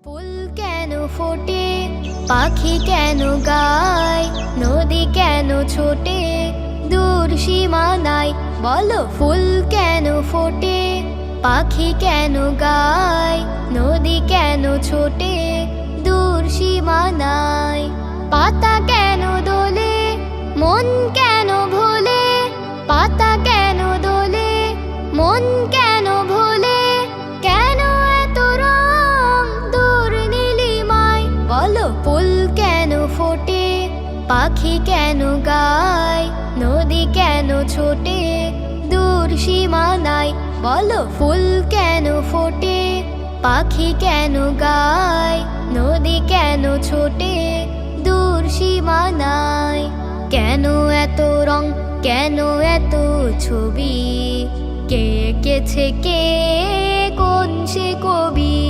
ফুল কেন ফোটে, পাখি কেন গায়, নদী কেন ছোটে দূর সীমানায়? বলো ফুল কেন ফোটে, পাখি কেন গায়, নদী কেন ছোটে দূর সীমানায়? পাতা কেন দোলে, মন কেন ভোলে, পাতা কেন দোলে, মন কেন ভোলে, কেন এত রং দূর নীলিমায়? বলো ফুল কেন ফোটে, পাখি কেন গায়, নদী কেন ছোটে দূর সীমানায়? বলো ফুল কেন ফোটে, পাখি কেন গায়, নদী কেন ছোটে দূর সীমানায়? কেন এত রং, কেন এত ছবি, কে এঁকেছে, কে কোন সে কবি?